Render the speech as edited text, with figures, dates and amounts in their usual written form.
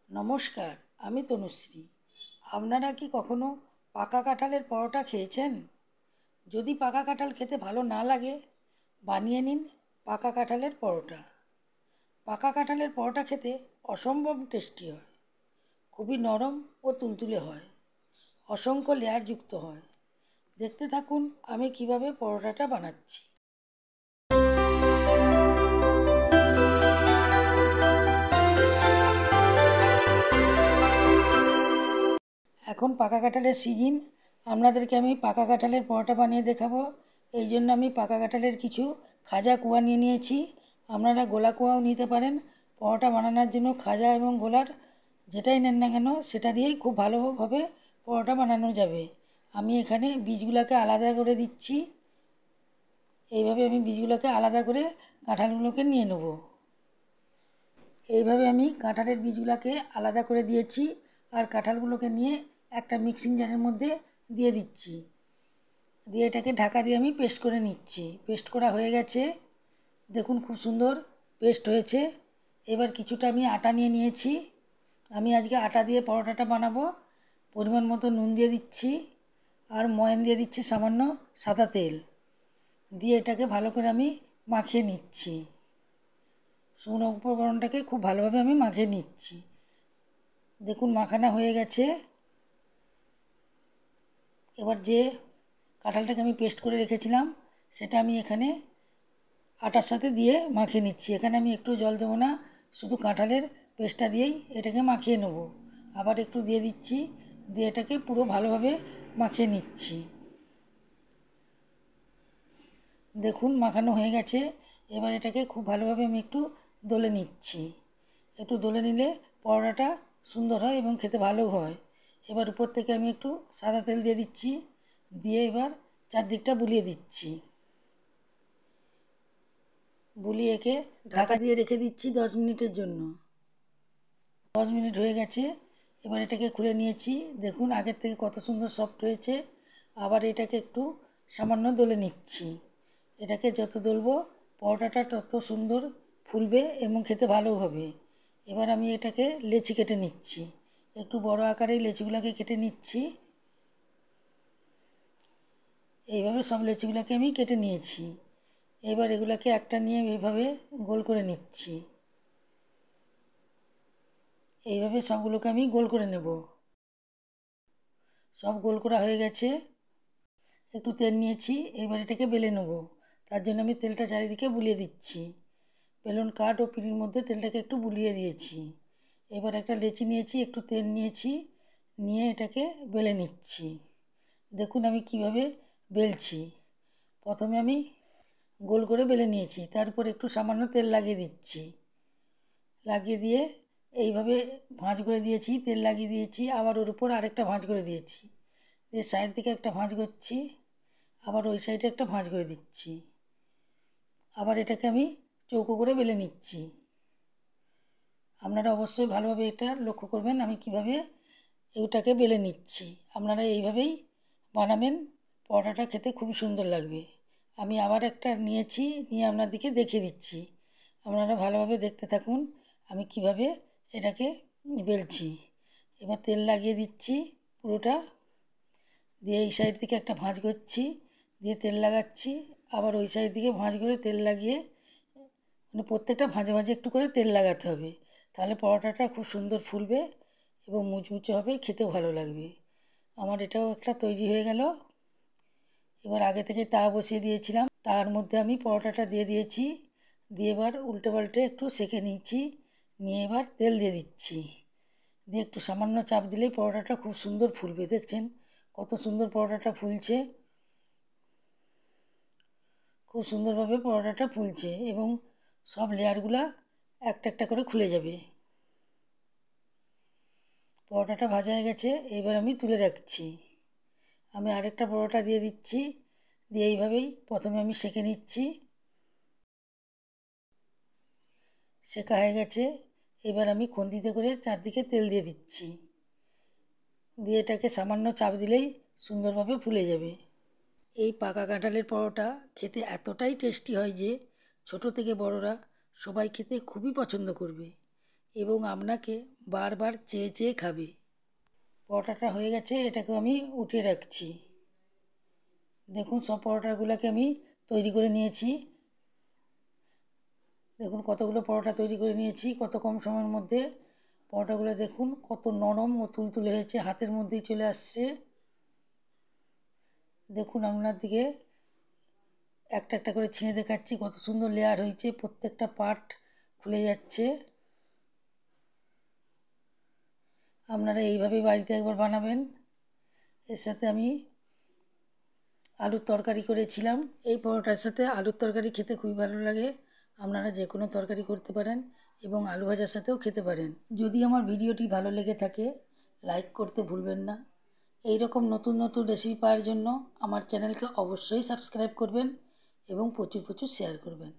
নমস্কার, আমি তনুশ্রী। আপনারা কি কখনো পাকা কাঁঠালের পরোটা খেয়েছেন? যদি পাকা কাঁঠাল খেতে ভালো না লাগে, বানিয়ে নিন পাকা কাঁঠালের পরোটা। পাকা কাঁঠালের পরোটা খেতে অসম্ভব টেস্টি হয়, খুবই নরম ও তুলতুলে হয়, অসংখ্য লেয়ারযুক্ত হয়। দেখতে থাকুন আমি কিভাবে পরোটাটা বানাচ্ছি। এখন পাকা কাঁঠালের সিজন, আপনাদেরকে আমি পাকা কাঁঠালের পরোটা বানিয়ে দেখাবো। এই জন্য আমি পাকা কাঁঠালের কিছু খাজা কুয়া নিয়ে নিয়েছি। আপনারা গোলা কুয়াও নিতে পারেন। পরোটা বানানোর জন্য খাজা এবং গোলার যেটাই নেন না কেন সেটা দিয়েই খুব ভালোভাবে পরোটা বানানো যাবে। আমি এখানে বীজগুলোকে আলাদা করে দিচ্ছি। এইভাবে আমি বীজগুলোকে আলাদা করে কাঁঠালগুলোকে নিয়ে নেব। এইভাবে আমি কাঁঠালের বীজগুলোকে আলাদা করে দিয়েছি আর কাঁঠালগুলোকে নিয়ে একটা মিক্সিং জারের মধ্যে দিয়ে দিচ্ছি। দিয়ে এটাকে ঢাকা দিয়ে আমি পেস্ট করে নিচ্ছি। পেস্ট করা হয়ে গেছে, দেখুন খুব সুন্দর পেস্ট হয়েছে। এবার কিছুটা আমি আটা নিয়ে নিয়েছি। আমি আজকে আটা দিয়ে পরোটাটা বানাবো। পরিমাণ মতো নুন দিয়ে দিচ্ছি আর ময়ান দিয়ে দিচ্ছি সামান্য সাদা তেল দিয়ে এটাকে ভালো করে আমি মাখিয়ে নিচ্ছি। শুকনো উপকরণটাকে খুব ভালোভাবে আমি মাখিয়ে নিচ্ছি। দেখুন মাখানো হয়ে গেছে। এবার যে কাঁঠালটাকে আমি পেস্ট করে রেখেছিলাম সেটা আমি এখানে আটার সাথে দিয়ে মাখিয়ে নিচ্ছি। এখানে আমি একটু জল দেবো না, শুধু কাঁঠালের পেস্টটা দিয়েই এটাকে মাখিয়ে নেব। আবার একটু দিয়ে দিচ্ছি, দিয়ে এটাকে পুরো ভালোভাবে মাখিয়ে নিচ্ছি। দেখুন মাখানো হয়ে গেছে। এবার এটাকে খুব ভালোভাবে আমি একটু দলে নিচ্ছি। একটু দলে নিলে পরোটাটা সুন্দর হয় এবং খেতে ভালো হয়। এবার উপর থেকে আমি একটু সাদা তেল দিয়ে দিচ্ছি, দিয়ে এবার চারদিকটা বুলিয়ে দিচ্ছি। বুলিয়ে একে ঢাকা দিয়ে রেখে দিচ্ছি 10 মিনিটের জন্য। 10 মিনিট হয়ে গেছে। এবার এটাকে খুলে নিয়েছি। দেখুন আগের থেকে কত সুন্দর সফট হয়েছে। আবার এটাকে একটু সামান্য দলে নিচ্ছি। এটাকে যত দলবো পরোটাটা তত সুন্দর ফুলবে এবং খেতে ভালো হবে। এবার আমি এটাকে লেচি কেটে নিচ্ছি। একটু বড় আকারেই লেচিগুলোকে কেটে নিচ্ছি। এইভাবে সব লেচিগুলোকে আমি কেটে নিয়েছি। এবার এগুলোকে একটা নিয়ে এইভাবে গোল করে নিচ্ছি। এইভাবে সবগুলোকে আমি গোল করে নেব। সব গোল করা হয়ে গেছে। একটু তেল নিয়েছি, এবার এটাকে বেলে নেব। তার জন্য আমি তেলটা চারিদিকে বুলিয়ে দিচ্ছি। বেলুন কাঠ ও পিঁড়ির মধ্যে তেলটাকে একটু বুলিয়ে দিয়েছি। এবার একটা লেচি নিয়েছি, একটু তেল নিয়েছি, নিয়ে এটাকে বেলে নিচ্ছি। দেখুন আমি কিভাবে বেলছি। প্রথমে আমি গোল করে বেলে নিয়েছি, তারপর একটু সামান্য তেল লাগিয়ে দিচ্ছি। লাগিয়ে দিয়ে এইভাবে ভাঁজ করে দিয়েছি, তেল লাগিয়ে দিয়েছি, আবার ওর উপর আরেকটা ভাঁজ করে দিয়েছি। দিয়ে সাইড থেকে একটা ভাঁজ করছি, আবার ওই সাইডে একটা ভাঁজ করে দিচ্ছি। আবার এটাকে আমি চৌকো করে বেলে নিচ্ছি। আপনারা অবশ্যই ভালোভাবে এটা লক্ষ্য করবেন আমি কিভাবে এটাকে বেলে নিচ্ছি। আপনারা এইভাবেই বানাবেন, পরোটাটা খেতে খুব সুন্দর লাগবে। আমি আবার একটা নিয়েছি, নিয়ে আপনাদেরকে দেখিয়ে দিচ্ছি। আপনারা ভালোভাবে দেখতে থাকুন আমি কিভাবে এটাকে বেলছি। এবার তেল লাগিয়ে দিচ্ছি পুরোটা, দিয়ে এই সাইড থেকে একটা ভাঁজ করছি, দিয়ে তেল লাগাচ্ছি, আবার ওই সাইড থেকে ভাঁজ করে তেল লাগিয়ে, মানে প্রত্যেকটা ভাঁজে ভাঁজে একটু করে তেল লাগাতে হবে। তাহলে পরোটাটা খুব সুন্দর ফুলবে এবং মুচমুচে হবে, খেতেও ভালো লাগবে। আমার এটাও একটা তৈরি হয়ে গেল। এবার আগে থেকে তাওয়া বসিয়ে দিয়েছিলাম, তার মধ্যে আমি পরোটাটা দিয়ে দিয়েছি, দিয়ে এবার উল্টে পাল্টে একটু সেঁকে নিচ্ছি। নিয়ে এবার তেল দিয়ে দিচ্ছি, দিয়ে একটু সামান্য চাপ দিলেই পরোটাটা খুব সুন্দর ফুলবে। দেখছেন কত সুন্দর পরোটাটা ফুলছে, খুব সুন্দরভাবে পরোটাটা ফুলছে এবং সব লেয়ারগুলো একটা একটা করে খুলে যাবে। পরোটাটা ভাজা হয়ে গেছে, এবার আমি তুলে রাখছি। আমি আরেকটা পরোটা দিয়ে দিচ্ছি, দিয়ে এইভাবেই প্রথমে আমি সেঁকে নিচ্ছি। সেঁকা হয়ে গেছে, এবার আমি খুন্তিতে করে চারদিকে তেল দিয়ে দিচ্ছি, দিয়ে এটাকে সামান্য চাপ দিলেই সুন্দরভাবে ফুলে যাবে। এই পাকা কাঁঠালের পরোটা খেতে এতটাই টেস্টি হয় যে ছোট থেকে বড়রা সবাই খেতে খুবই পছন্দ করবে। এবং আপনাকে বারবার চেয়ে চেয়ে খাবে। পরোটাটা হয়ে গেছে, এটাকে আমি উঠিয়ে রাখছি। দেখুন সব পরোটাগুলোকে আমি তৈরি করে নিয়েছি। দেখুন কতগুলো পরোটা তৈরি করে নিয়েছি কত কম সময়ের মধ্যে। পরোটাগুলো দেখুন কত নরম ও তুলতুলে হয়েছে, হাতের মধ্যেই চলে আসছে। দেখুন আপনার দিকে একটা একটা করে ছিঁড়ে দেখাচ্ছি কত সুন্দর লেয়ার হয়েছে, প্রত্যেকটা পার্ট খুলে যাচ্ছে। আপনারা এইভাবেই বাড়িতে একবার বানাবেন। এর সাথে আমি আলুর তরকারি করেছিলাম। এই পরোটার সাথে আলুর তরকারি খেতে খুবই ভালো লাগে। আপনারা যে কোনো তরকারি করতে পারেন এবং আলু ভাজার সাথেও খেতে পারেন। যদি আমার ভিডিওটি ভালো লেগে থাকে লাইক করতে ভুলবেন না। এই রকম নতুন নতুন রেসিপি পাওয়ার জন্য আমার চ্যানেলকে অবশ্যই সাবস্ক্রাইব করবেন এবং প্রচুর প্রচুর শেয়ার করবেন।